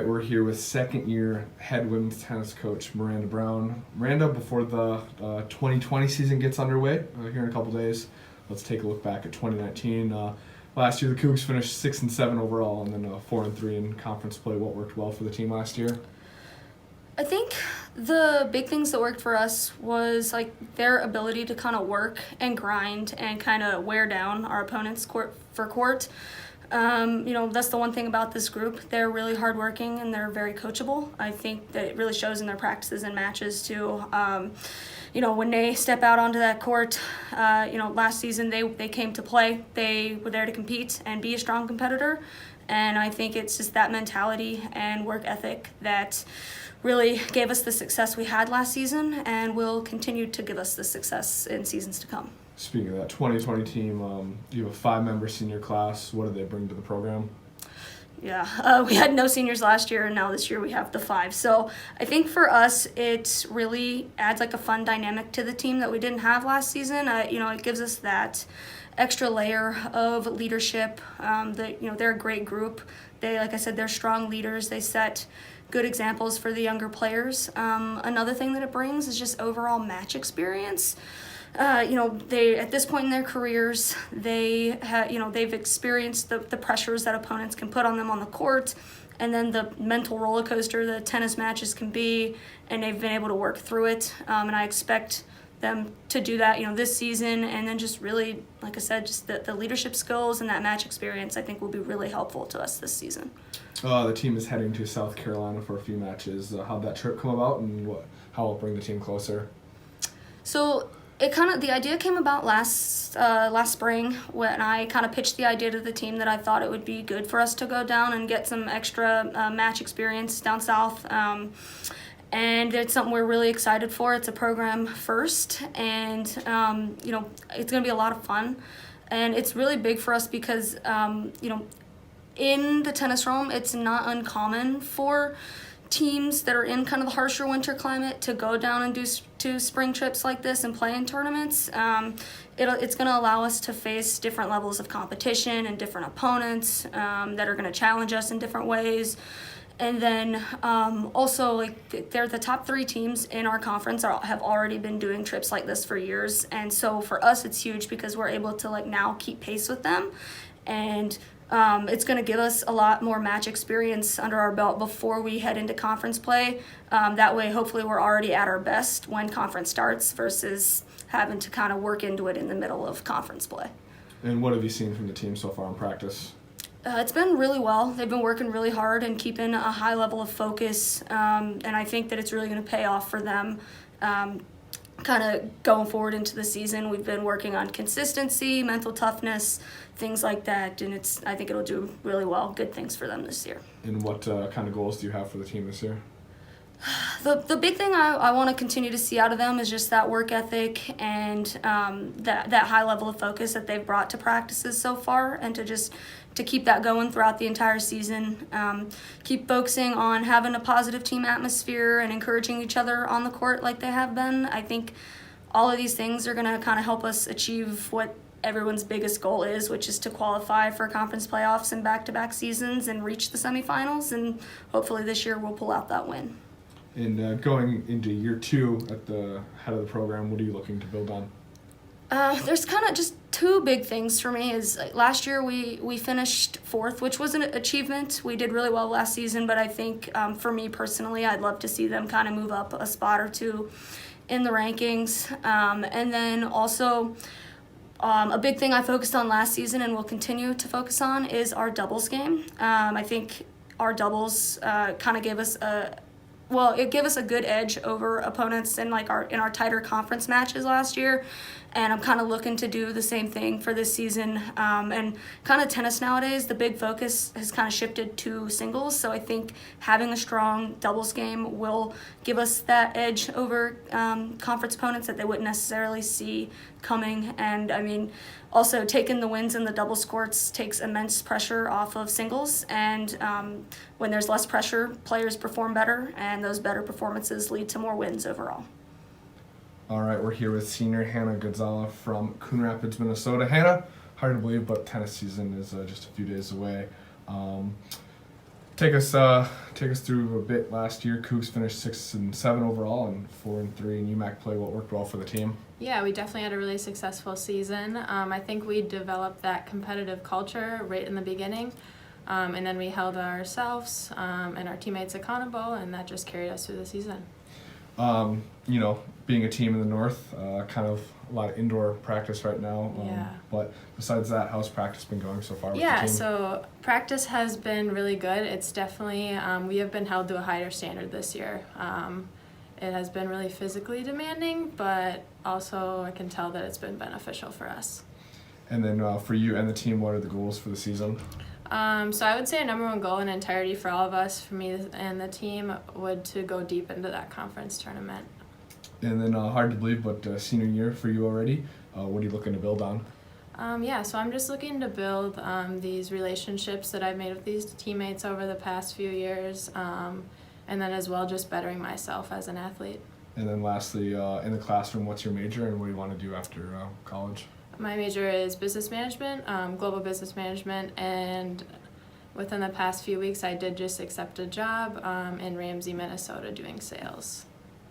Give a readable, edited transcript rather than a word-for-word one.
right, we're here with second-year head women's tennis coach Miranda Brown. Miranda, before the 2020 season gets underway here in a couple days, let's take a look back at 2019. Last year, the Cougs finished 6-7 overall, and then 4-3 in conference play. What worked well for the team last year? I think the big things that worked for us was like their ability to kind of work and grind and kind of wear down our opponents court for court. That's the one thing about this group. They're really hardworking and they're very coachable. I think that it really shows in their practices and matches too. When they step out onto that court, last season they came to play. They were there to compete and be a strong competitor. And I think it's just that mentality and work ethic that really gave us the success we had last season and will continue to give us the success in seasons to come. Speaking of that 2020 team, you have a 5-member senior class. What do they bring to the program? Yeah, we had no seniors last year, and now this year we have the 5. So I think for us, it really adds like a fun dynamic to the team that we didn't have last season. It gives us that extra layer of leadership. They're a great group. Like I said, they're strong leaders. They set good examples for the younger players. Another thing that it brings is just overall match experience. They at this point in their careers, they've experienced the pressures that opponents can put on them on the court, and then the mental roller coaster that tennis matches can be, and they've been able to work through it. And I expect them to do that, this season, and then just really, like I said, just the leadership skills and that match experience, I think will be really helpful to us this season. The team is heading to South Carolina for a few matches. How'd that trip come about, and how will it bring the team closer? So the idea came about last spring when I kind of pitched the idea to the team that I thought it would be good for us to go down and get some extra match experience down south. And it's something we're really excited for. It's a program first, and it's going to be a lot of fun. And it's really big for us because, in the tennis realm, it's not uncommon for teams that are in kind of the harsher winter climate to go down and do spring trips like this and play in tournaments. It's going to allow us to face different levels of competition and different opponents that are going to challenge us in different ways. And then also, they're the top 3 teams in our conference have already been doing trips like this for years. And so for us, it's huge because we're able to now keep pace with them. And it's going to give us a lot more match experience under our belt before we head into conference play. That way, hopefully, we're already at our best when conference starts versus having to kind of work into it in the middle of conference play. And what have you seen from the team so far in practice? It's been really well. They've been working really hard and keeping a high level of focus, and I think that it's really going to pay off for them kind of going forward into the season. We've been working on consistency, mental toughness, things like that, and I think it'll do really well, good things for them this year. And what kind of goals do you have for the team this year? The big thing I want to continue to see out of them is just that work ethic and that high level of focus that they've brought to practices so far, and to keep that going throughout the entire season. Keep focusing on having a positive team atmosphere and encouraging each other on the court like they have been. I think all of these things are going to kind of help us achieve what everyone's biggest goal is, which is to qualify for conference playoffs in back-to-back seasons and reach the semifinals, and hopefully this year we'll pull out that win. And going into year 2 at the head of the program, what are you looking to build on? There's kind of just 2 big things for me. Last year we finished 4th, which was an achievement. We did really well last season, but I think for me personally, I'd love to see them kind of move up a spot or 2 in the rankings. And then also a big thing I focused on last season and will continue to focus on is our doubles game. I think our doubles kind of gave us it gave us a good edge over opponents in our tighter conference matches last year, and I'm kind of looking to do the same thing for this season. And kind of tennis nowadays, the big focus has kind of shifted to singles, so I think having a strong doubles game will give us that edge over conference opponents that they wouldn't necessarily see coming. And I mean, also taking the wins in the doubles courts takes immense pressure off of singles, and when there's less pressure, players perform better, and those better performances lead to more wins overall. All right, we're here with senior Hannah Godzala from Coon Rapids, Minnesota. Hannah, hard to believe, but tennis season is just a few days away. Take us through a bit last year. Cougs finished 6-7 overall and 4-3 in UMAC play. What worked well for the team? Yeah, we definitely had a really successful season. I think we developed that competitive culture right in the beginning, and then we held ourselves and our teammates accountable, and that just carried us through the season. Being a team in the north, kind of a lot of indoor practice right now. Yeah. But besides that, how's practice been going so far with the Yeah, team? so practice has been really good. It's definitely, we have been held to a higher standard this year. It has been really physically demanding, but also I can tell that it's been beneficial for us. And then for you and the team, what are the goals for the season? So I would say a number one goal in entirety for all of us, for me and the team, would to go deep into that conference tournament. And then hard to believe, but senior year for you already. What are you looking to build on? So I'm just looking to build these relationships that I've made with these teammates over the past few years, and then as well just bettering myself as an athlete. And then lastly, in the classroom, what's your major and what do you want to do after college? My major is business management, global business management, and within the past few weeks I did just accept a job in Ramsey, Minnesota doing sales.